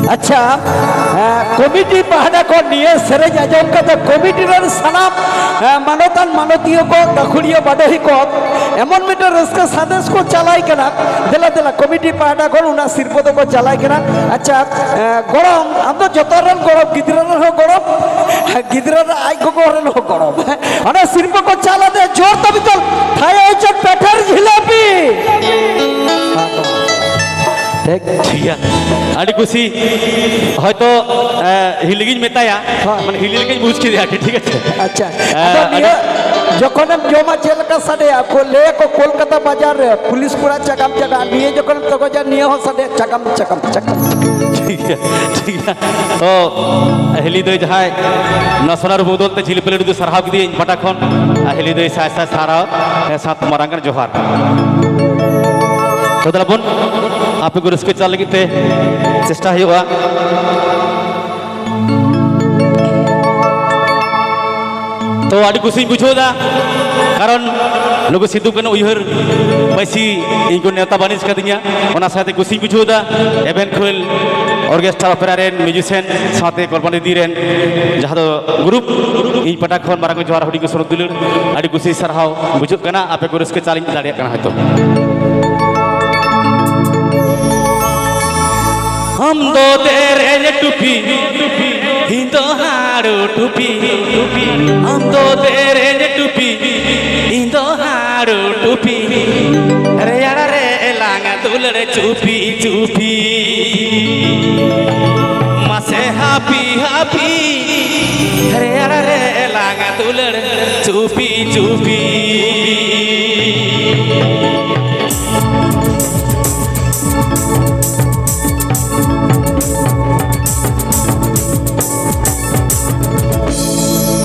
अच्छा कमिटी पहाड़ा को निये सेरेज आजम का कमिटी सानाम मानतान मानतीय को दखुड़िया बाडही को एमन मिटर रस्का सादेश को चलाई कना देला देला कमिटी पहाड़ा को उना सिरपद को चलाई कना अच्छा गरम हम तो जतरन गरम गिदरन हो गरम गिदरन आई को गरन हो गरम अना सिरप को चला दे जोर तभी तो थाया इचक पेटर जिलेबी ठीक है आड़ी कुसी है तो हिलगिन मेताया मन हिलगिन बुझ के दिया ठीक है अच्छा যখন জমা জেলকা সাডে কোলে কো কলকাতা বাজার পুলিশ পুরা চাকাম চাকা নিয়ে যখন তক যা নিয়ে হ সাডে চাকাম চাকাম চাকাম ठीक है तो हेली दो जहाँ नसनार बदलते झिल प्लेट दो सरहाव की पटाखन हेली दो साय साय सारा सात मरांगन जोहार तो दलाबन आप को रस्के चल लगी थे चेष्टा हुआ तो आड़ी कुछ बुझोदा कारण लोग सिद्धू कन उहर बैसी इनको नेता बानिस का दिया ओना साथे कुछ बुझोदा एवेंट खोल ऑर्केस्ट्रा ऑपेरा रेन म्यूजिशियन साथे कल्पना दी रेन जहाँ तो ग्रुप इन पटाखन मारांग जोहार हुडी को सनक दिलुर आड़ी कुछ सरहाव बुझो कना आपे को रस्के चालिंग दाड़िया कना है तो हम दो तेरे टुपी हिंदो हारो टुपी हम दो तेरे टुपी हिंदो हारो टुपी अरे यार रे लांगा तुलरे चुपी चुपी मसे हापी हापी अरे यार रे लांगा तुलरे चुपी चुपी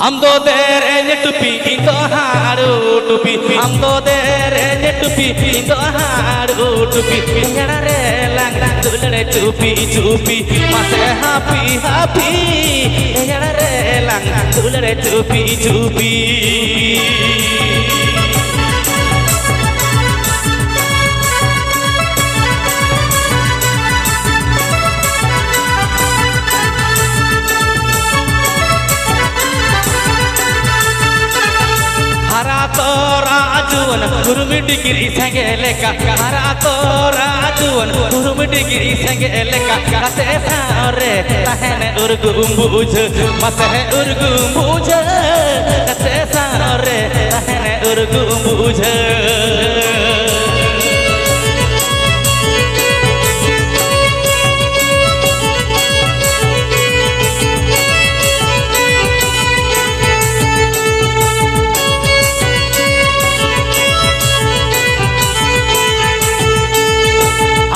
हम दो तेरे टुपी इंदो हारो टुपी हम दो तेरे टुपी इंदो हारो टुपी यारा रे लांग तुलरे चुपी चुपी मसे हापी हापी यारा रे लांग तुलरे चुपी चुपी राजुवन कुरुमी डिग्री संगेले का हरा तो राजुवन कुरुमी डिग्री संगेले का कते सारे तहने उर्गुम बुझ मसे उर्गुम बुझ कते सारे तहने उर्गुम बुझ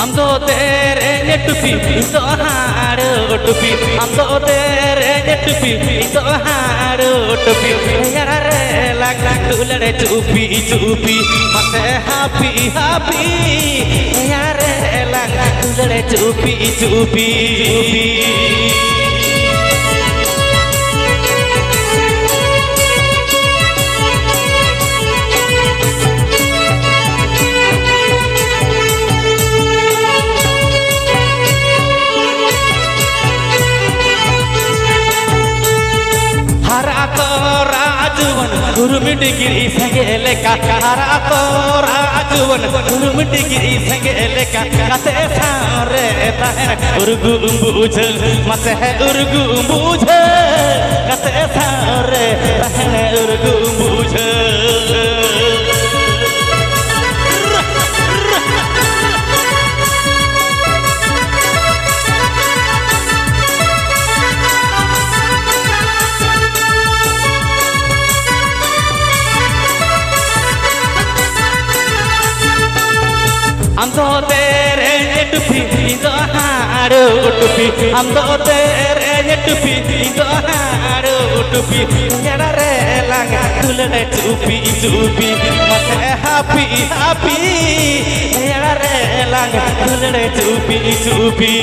हम तो तेरे टुपी तो हारो टुपी हम तो तेरे टुपी तो हारो टुपी यार रे लाग लाग तुलरे चुपी चुपी मसे हापी हापी यार रे लाग लाग तुलरे चुपी चुपी कुरुमी डिग्री संगेले का हरा तो राजुवन कुरुमी डिग्री संगेले का कते सारे तहन उर्गुम बुझ मसे उर्गुम बुझ कते सारे तहन उर्गुम बुझ हम तो तेरे टुपी तो हारो टुपी हम तो तेरे टुपी तो हारो टुपी यार रे लांगा तुलरे चुपी चुपी मसे हापी हापी यार रे लांगा तुलरे चुपी चुपी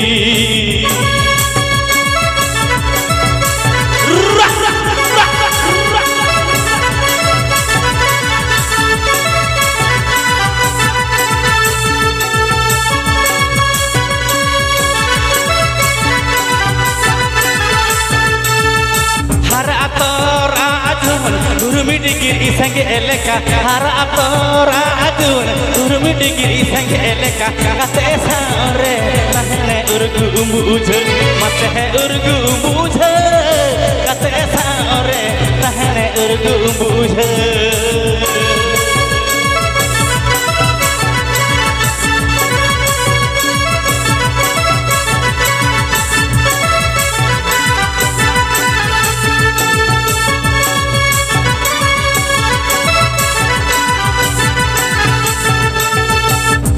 sengeleka harap toragun urmi digiri sengeleka kate sore nahne urgu umbuj mate urgu umbuj kate sore nahne urgu umbuj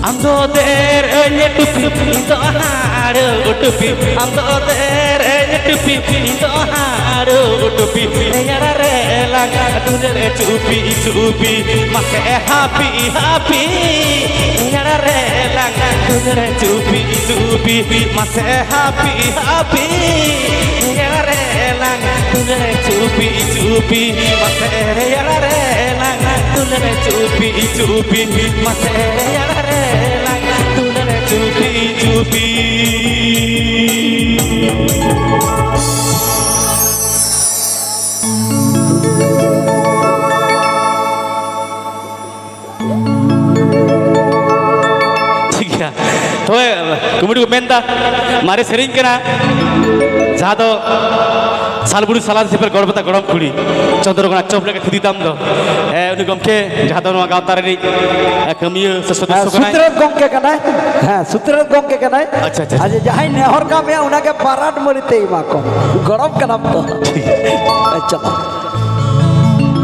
Amdo terenya tupi into haru tupi amdo terenya tupi into haru tupi nyara rela kadune cupi cupi make happy happy nyara rela kadune cupi cupi make happy happy nyara rela kadune cupi cupi make nyara rela kadune cupi cupi make nyara rela kadune cupi cupi. तो kemudian menta mari sering kena jado salburi salat seper gorbata gorom kuri chandrogona chople ke thiditam do uni gomke jado no gautar ni kamiyo sesuatu sukanai सूत्र गंके कनाय हां सूत्र गंके कनाय अच्छा अच्छा आज जहां नेहर का में उना के पराट मरिते मा को गरम कनाम तो चलो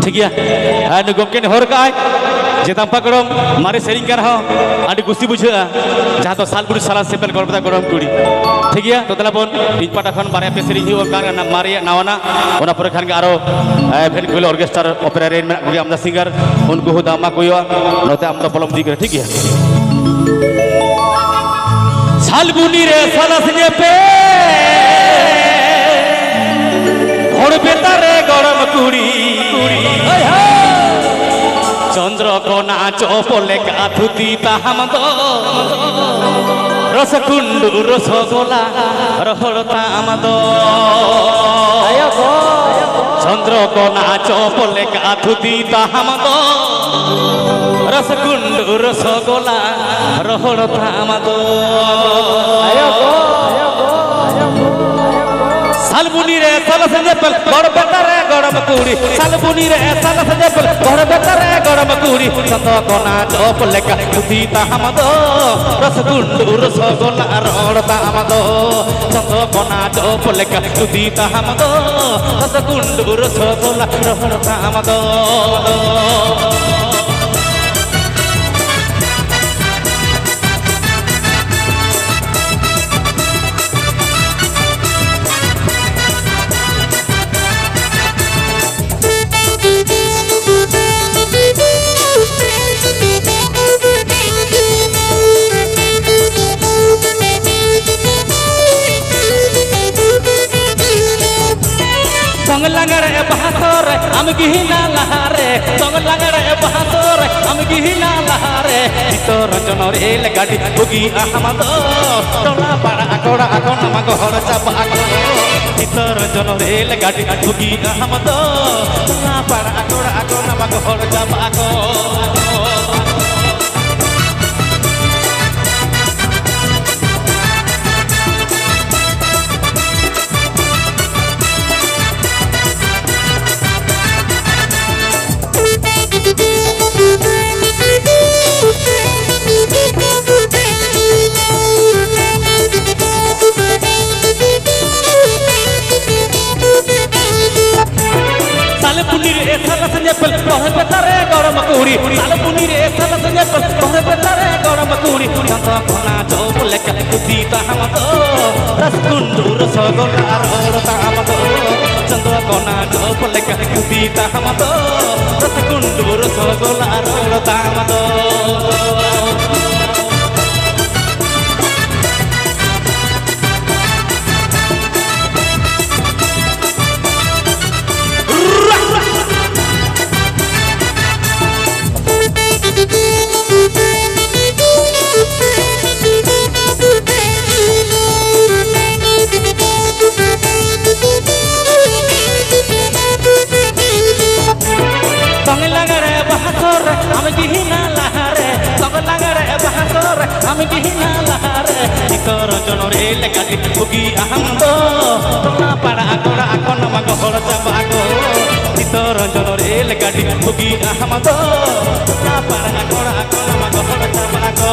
ठीक है नु गमके ने हर का जेताम पकड़म मारे सेरिंग कर हो आडी गुस्ती बुझा जहां तो सालबुरी साला सेपल गरबता गरम कुड़ी ठीक है तो तलाबन तीन पाटा खन बारे पे सेरिंग हो का ना मारे नावना ओना पर खान के आरो फेर कोल ऑर्केस्ट्रा ओपेरा रेन में गुगे आमदा सिंगर उनको हो दामा कोयो नोते आमदा पलम दी करे ठीक है सालबुनी रे साला संगे पे और बेतारे गरम कुड़ी चंद्रकोना चोपले काथुती ताहम दो रसकुंडु रसगोला रहड़ताम दो चंद्रकोना चोपले काथुती ताहम दो रसकुंडु रसगोला रहड़ताम दो सालबुनी रे साला संजपल बड़ बेतारे गरम कुड़ी सालबुनी रे साला संजपल बड़ बेतारे गरम कुड़ी चंद्रकोना चोपले काथुती ताहम दो रसगुंडु रसगोला रहड़ताम दो चंद्रकोना चोपले काथुती ताहम दो रसगुंडु रसगोला रहड़ताम दो Langare bahasore am gihina lahare song langare bahasore am gihina lahare ito ranjonore legadi bugi ahmado tola para akora akona mago hor sabako ito ranjonore legadi bugi ahmado tola para akora akona mago hor sabako सालबुनी रे साला संजपल तोहरे बेतारे गरम कुड़ी सालबुनी रे साला संजपल तोहरे बेतारे गरम कुड़ी चंद्रकोना चोपले काथुती ताहम दो रसगुंडु रसगोला रहड़ताम दो चंद्रकोना चोपले काथुती ताहम दो रसगुंडु रसगोला रहड़ताम दो Tong langare ᱞᱮᱠᱟᱴᱤ ᱵᱩᱜᱤ ᱟᱦᱟᱢ ᱫᱚ ᱴᱚᱞᱟ ᱯᱟᱲᱟ ᱠᱚᱲᱟ ᱠᱚ ᱱᱟᱢᱟ ᱜᱚᱦᱚᱲ ᱪᱟᱵᱟ ᱠᱚ চিত্তরঞ্জন রে লেকাটি বুগি আহমদ টলা পাড়া কড়া কো নামা গহড় চাবা কো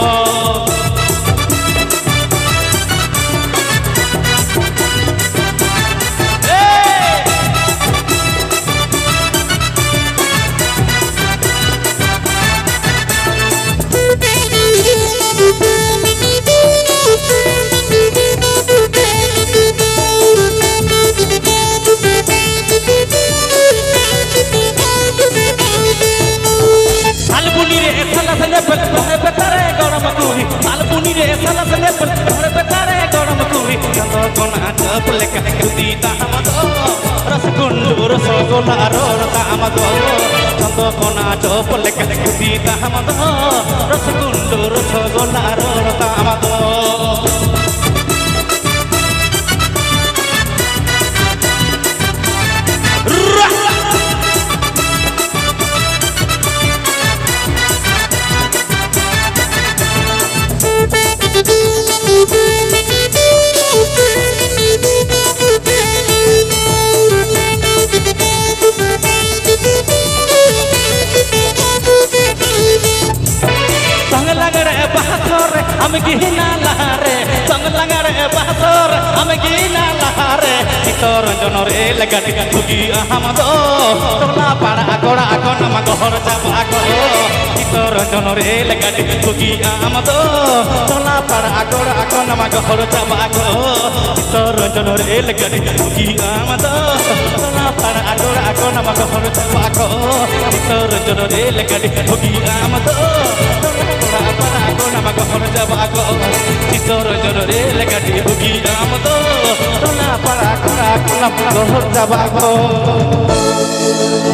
రసగుండు రసగోలా రోరతామదో చందకోనా చోపలెక్క సీతామదో రసగుండు రసగోలా రోరతామదో I'm gina lahare, sang langare bahasor, I'm gina lahare. Chittaranjan রে লেকাটি বুগি আহমদ টলা পাড়া কড়া কো নামা গহড় চাবা কো চিত্তরঞ্জন রে লেকাটি বুগি আহমদ টলা পাড়া কড়া কো নামা গহড় চাবা কো চিত্তরঞ্জন রে লেকাটি বুগি আহমদ টলা পাড়া কড়া কো নামা গহড় চাবা কো চিত্তরঞ্জন রে লেকাটি বুগি আহমদ টলা পাড়া কো নামা গহড় চাবা কো চিত্তরঞ্জন রে লেকাটি বুগি আহমদ টলা পাড়া কড়া কো নামা গহড় চাবা কো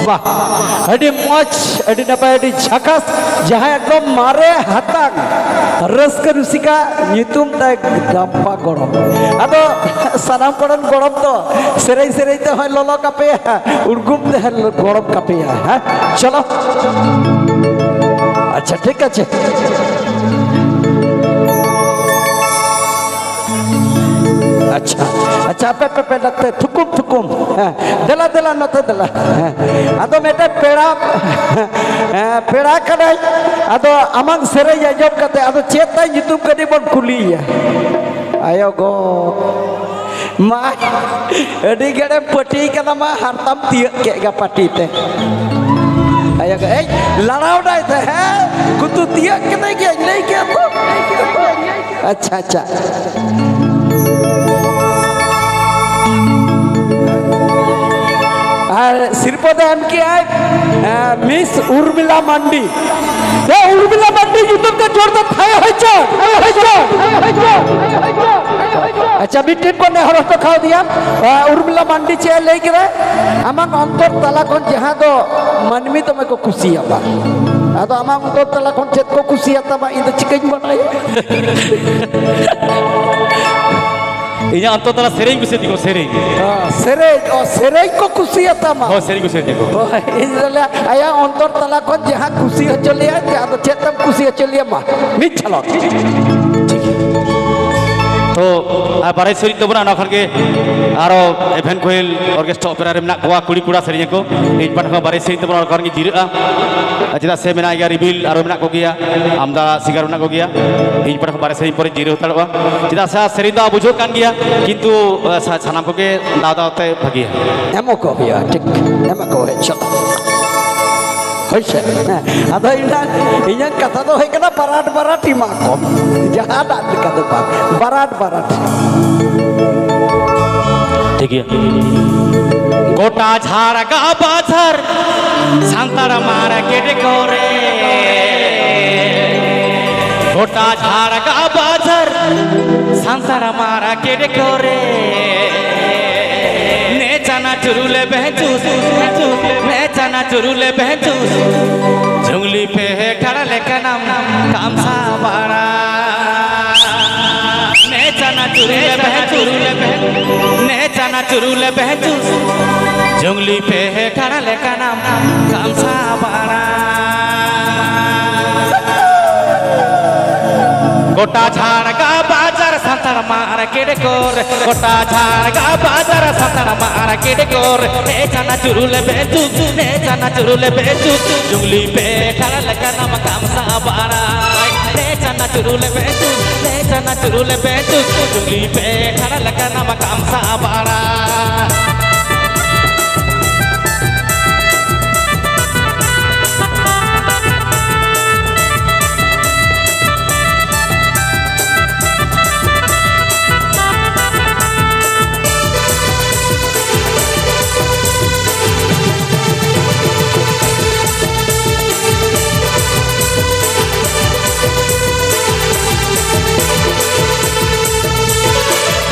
বাহ আডি মজ আডি নাপায় আডি ঝাকাস যাহা একদম মারে হাতাং রসকা রুসিকা নিতুম তাই গাম্পা গরম আদো সানাম পড়ন গরম তো সেরাই সেরাই তো হয় ললো কাপে উড়গুম দে গরম কাপে হ্যাঁ চলো আচ্ছা ঠিক আছে अच्छा अच्छा पे पे पे लगते थुकुम थुकुम दला दला न तो दला अदो मेटे पेड़ा पेड़ा कनाई अदो अमंग सेरे जब कते अदो चेता यूट्यूब कदी बन कुली आयो गो मा अडी गड़े पटी कना मा हरतम तियक के गा पटी ते आयो गो ए लड़ाव डाय थे है कुतु तियक के नहीं के तो अच्छा अच्छा सिरपद एम के मिस उर्मिला मंडी उर्मिला मंडी यूट्यूब का जोरदार खाए अच्छा मिट्टी को ने हरस तो खा दिया उर्मिला मंडी चे लेके रे अमन अंतर तला कोन जहां दो मनमी तो मेको खुशी आबा आदो अमन अंतर तला कोन चेत को खुशी आता बा इन चिकन बनाई इया अंत तला सेरेंग कुसे दिको सेरेंग सेरेंग को खुशी आता मा हो सेरेंग कुसे दिको इनला आया अंतर तला को जहां खुशी हो चलिया जादो चेतम खुशी हो चलिया मा मिट चलो तो बारे सरी तो बना नखन के आरो इवेंट कोइल ऑर्केस्ट्रा ओपेरा रे मना कोआ कुड़ी कुड़ा सेरेंग को इन पाठ का बारे सरी तो बना नखन के जिरा अजदा से मेना या रिबिल आरो मना को गया आमदा सिगार मना को गया इन पाठ का बारे सरी पर जिरो तड़वा जिदा सा सेरी दा बुझो कान गया किंतु सानाम को के दादाते भागी एमो को गया ठीक एमो को है चलो होइसे आदा इना कथा तो है कना पराट पराट मा को जहां दात कदे पराट पराट ठीक है गोटा झाड़ गा बाजार सांतार मारा केटे कोरे गोटा झाड़ गा बाजार सांतार मारा केटे कोरे ने जाना चुरुले बहचूस ने जाना चुरुले बहचूस जंगली पे है खड़ा लेकर नाम कामसा बाड़ा ने जाना चुरुले बहचूस ने जाना चुरुले बहचूस जंगली पे है खड़ा लेकर नाम कामसा बाड़ा गोटा झाड़ का बाजार संत santar market kor kota Jharga bazar santar market kor chana churule beju jungli pe khara laka nam kam sabara chana churule beju jungli pe khara laka nam kam sabara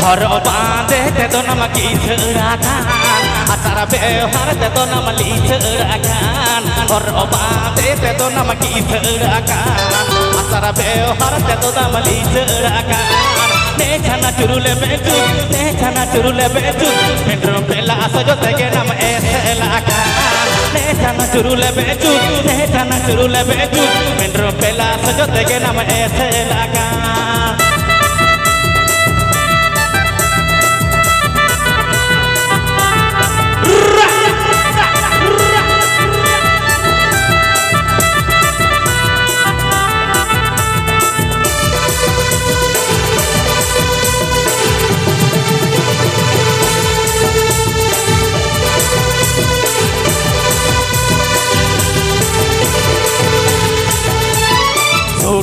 हर बांधे ते तो नमकी छराकान आचार व्यवहार ते तो नमली छराकान हर बांधे ते तो नमकी छराकान आचार व्यवहार ते तो नमली छराकान ने छना चुरुले बेजू मेट्रो पेला सजो तेगे नम ऐसे लाकान ने छना चुरुले बेजू मेट्रो पेला सजो तेगे नम ऐसे लाकान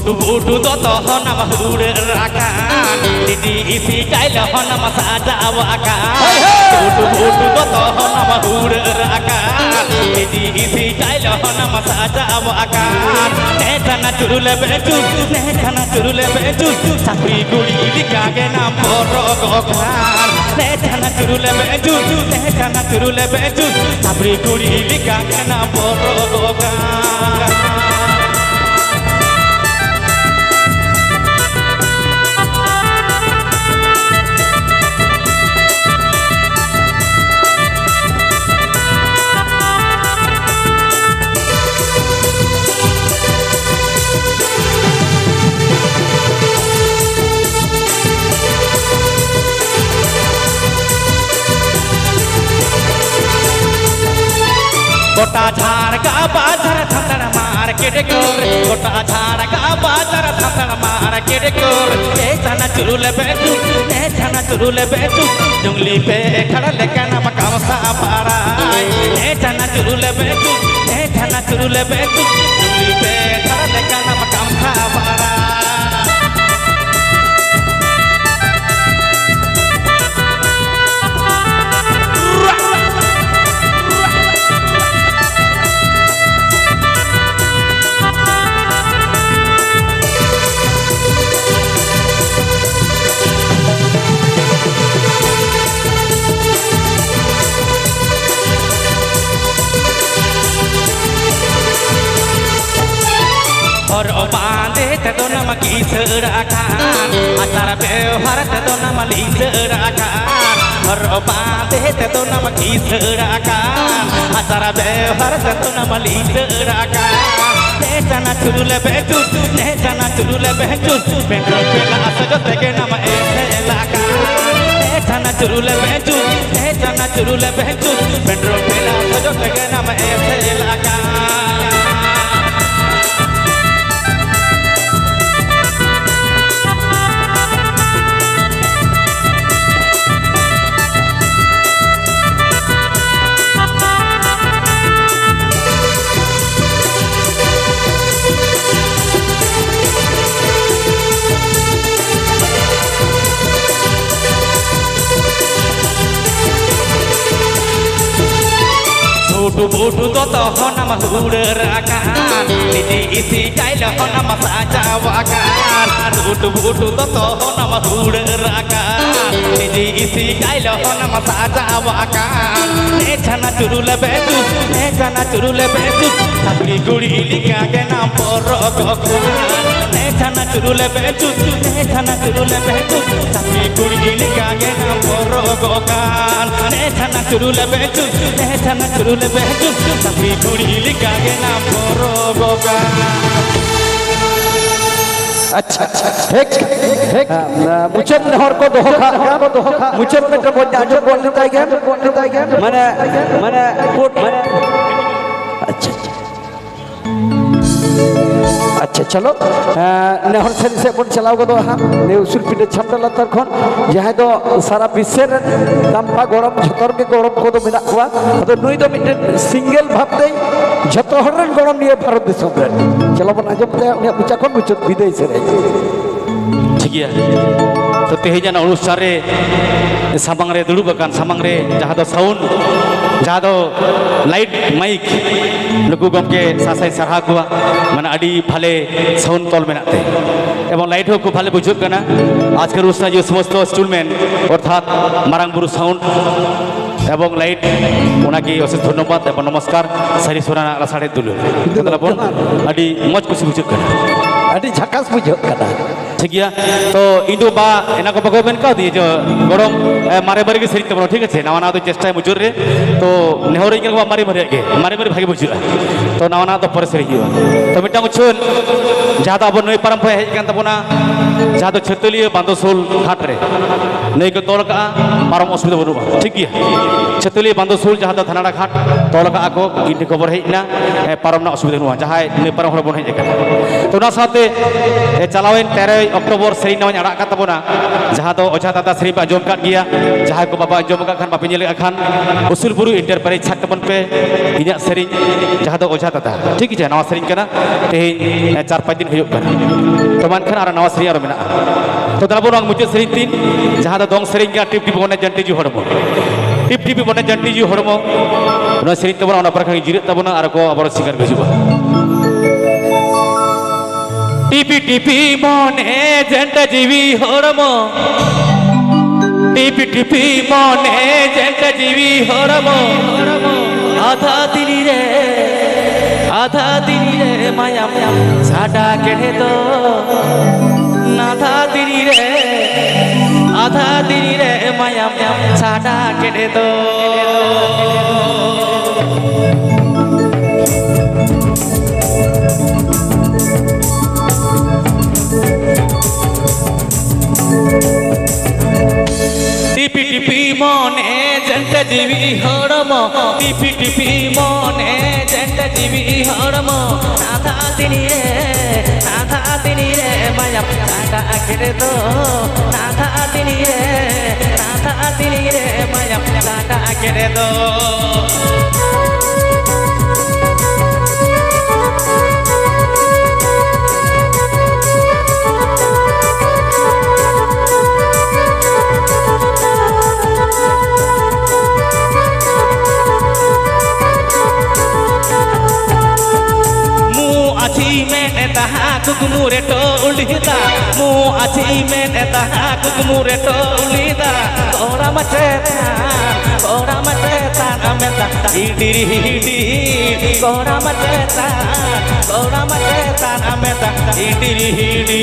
Budu toto honam hude rakan didi isi kail honam sajawakan budu toto honam hude rakan didi isi kail honam sajawakan chana churule beju sapri guri likage nam porogokan chana churule beju sapri guri likage nam porogokan Kota Jharga bazar thantar market kor Kota Jharga bazar thantar market kor chana churule beju jungli pe khada leka nam kam sabara chana churule beju jungli pe khada leka nam kam sabara और बांधे ते तो नमकी छराकान आचार व्यवहार ते तो नमली छराकान और बांधे ते तो नमकी छराकान आचार व्यवहार ते तो नमली छराकान chana churule beju metro pela sajo tege nam ऐसे लाकान chana churule beju metro pela sajo tege nam ऐसे लाकान budu toto honam hude rakan didi isi kail honam sajawakan budu toto honam hude rakan didi isi kail honam sajawakan chana churule beju sapri guri likage nam porogokan chana churule beju sapri guri likage nam porogokan chana churule beju tapi guri likage nam porogokan अच्छा ठीक ठीक मुचत नहर को दोहका मुचत में तो बहुत आजो बोल लेता है मैंने कोट अच्छा चलो नहर से बन चलाव गो हाँ ने उसूल पीटे छमटा लतर खन जहाँ तो सारा विश्व दाम्पा गरम झतर के गरम को तो मिला हुआ तो नुई तो मिटे सिंगल भाबते झतो हरन गरम निये भारत देश में चलो बन आजम ते उन्हें पूछा कौन मुझे विदेश से ठीक है तो तेहजान अनुष्ठान रे सामंग रे दुड़ुब अकान सामंग रे जहाँ तो साउंड जहाँ तो लाइट माइक नुकु गमके सासाय सरहा को माने अडी भाले साउंड तल मेनाते एवं लाइट हो को भाले बुझुक कना आजकल अनुष्ठान जो समस्त स्टूलमेन अर्थात मारांग बुरु साउंड एवं लाइट उनाकी अशेष धन्यवाद एवं नमस्कार सारी सोना रासाड़े दुलु मतलब अडी मज खुशी बुझुक कना अडी झकास बुझुक कना ठीक है तो इंदु बा एना को बगो बेन का दिए जो गरम मारे बारे के सरित तबनो ठीक है नवाना तो चेष्टा मुजुर रे तो नेहरे के मारे मारे भागे बुझुआ तो नवाना तो पर सरि तो मिटांग छुन जहाँ तो अब नई परंपरा हेज कान तबना जहाँ तो छतलिया बांदोसोल घाट रे नई को तोल का पारम असुविधा बनुआ ठीक है छतलिया बांदोसोल जहाँ तो थानाड़ा घाट तोल का को इनकी खबर हेजना पारम ना असुविधा बनुआ जहाँ नई परम हर बन हेज तो ना साथे चलावेन 13 अक्टोबर सेरी नवा अड़ा का तबना जहाँ तो ओझा दादा श्री आजम का गया जहाँ को बाबा आजम का बापे नेले खान उसूल बुरु इंटरप्राइज छाक तबन पे इना सेरी जहाँ तो ओझा दादा ठीक है नवा सेरी करना ते 4-5 दिन हुई तो मनखान और नवा सेरी और मेना तो दाबो मुझे सेरी तीन जहाँ तो दोंग सेरी टिप टिप बने जंटी जी हड़मो टिप टिप बने जंटी जी हड़मो सेरी तबना पर जिरे तबना और को अब सिंगर गजुआ टिपी टिपी मने जंट जीवी हरमो टिपी टिपी मने जंट जीवी हरमो आधा दिली रे माया साडा केढ़े दो आधा दिली रे माया साडा केढ़े दो टिपी टिपी मने जंट जीवी हरमो टिपी टिपी मने जंट जीवी हरमो नाथा दिनी रे माया साडा केढ़े दो नाथा दिनी रे माया साडा केढ़े दो कुकमुरे टोलिदा मु आछि में तहा कुकमुरे टोलिदा कोरा मचे अमेता इडिरी कोरा मचे अमेता इडिरी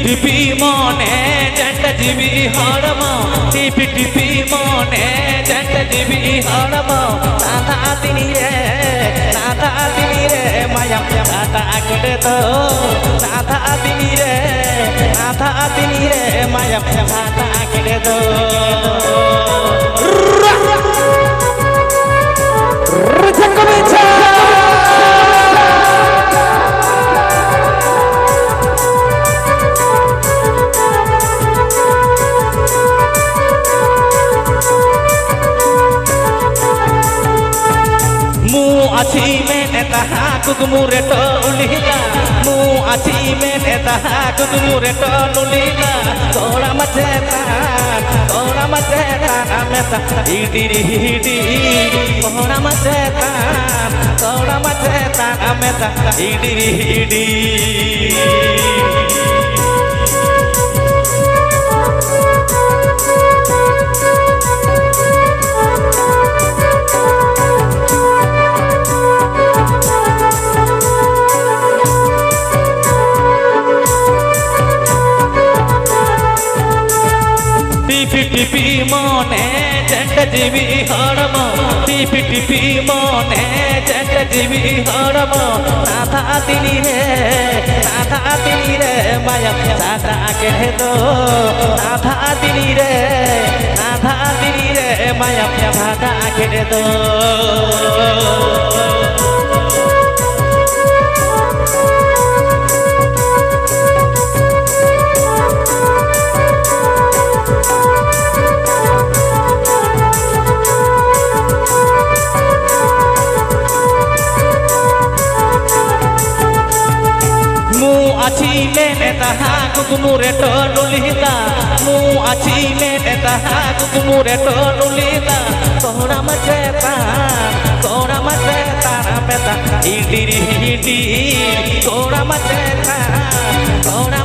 टिपी मने जंट जीवी हरमो टिपी टिपी मने जंट जीवी हरमो नाथा दिनी रे माया साडा केढ़े दो नाथा दिनी रे माया साडा केढ़े दो आछि में तहा कुकमुरे टोलिदा मु आछि में तहा कुकमुरे टोलिदा कोरा मचे अमेता इडिरी कोरा मचे अमेता इडिरी টিপি মনে জেন্ট জিবি হড়ম টিপি মনে জেন্ট জিবি হড়ম নাথা দিলি রে মায়া সাদা কে দো নাথা দিলি রে মায়া সাদা কে দো Acile taha kukumure to nulita mu acile taha kukumure to nulita kora maceta na peta idiri kora maceta na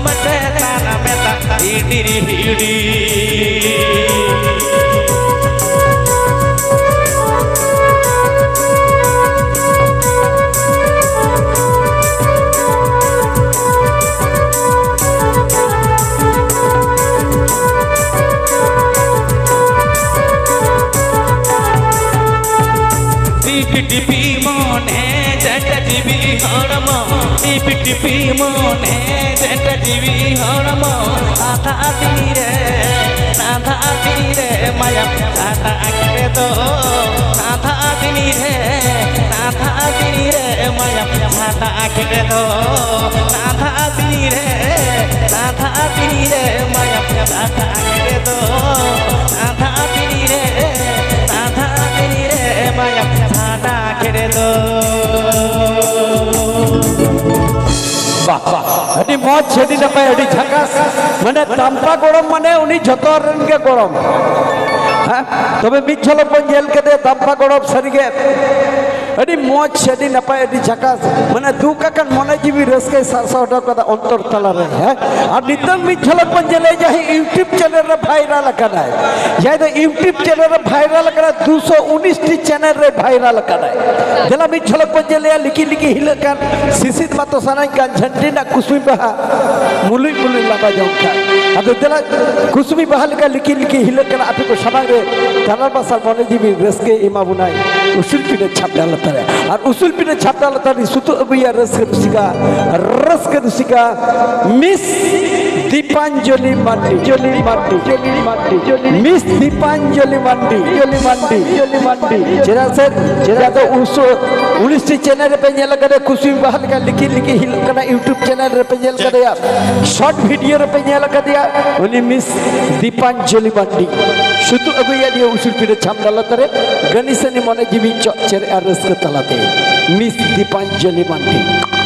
peta idiri টিপি মনে জেন্ট জিবি হড়ম টিপি মনে জেন্ট জিবি হড়ম নাথা দিলি রে মায়া সাদা কে দো নাথা দিলি রে মায়া সাদা কে দো নাথা দিলি রে মায়া সাদা কে দো নাথা দিলি রে মায়া সাদা কে দো अभी मौज छेदी नपाय अभी झकास माने तांपा गरम माने उनी जतो रन के गरम हां तबे मिट झलक बन जेल के दे तांपा गरम सरीगे अभी मौज छेदी नपाय अभी झकास माने दुका कन मने जीवी रसके सासौडा कदा अंतर तला रे है और नितन मिट झलक बन जेले जाहि यूट्यूब चैनल रे वायरल करना है जाय तो यूट्यूब चैनल रे वायरल करना 219 टी चैनल रे वायरल करना है जला मिट झलक बन जेले लिखी हिलकन सिसित मातो सनाई कान झंडी ना कुसुमी बहा मुलुई लाबा जोंखा अबे दला कुसुमी बहा लेका लिखी हिलकन आपे को समांग रे तानार बासा मने जीवी रसके इमा बुनाई उसूल पिने छाप डालता है और उसूल पिने छाप डालता है सुतु अबिया रसके दुसिका मिस दीपांजलि मांडी मिस दीपांजलि मांडी जेरा तो 19 टी चैनल पे नेल करे कुसुमी बहा लेका लिखी हिलकना यूट्यूब चैनल रे पे नेल करेया शॉर्ट वीडियो रे पे नेल करेया उनी मिस दीपांजलि मांडी सुतु अबिया दिया उसूल पिने छाप डालता है गणेशनी मने जीवी चेर रसके तलाते मिस दीपांजलि मांडी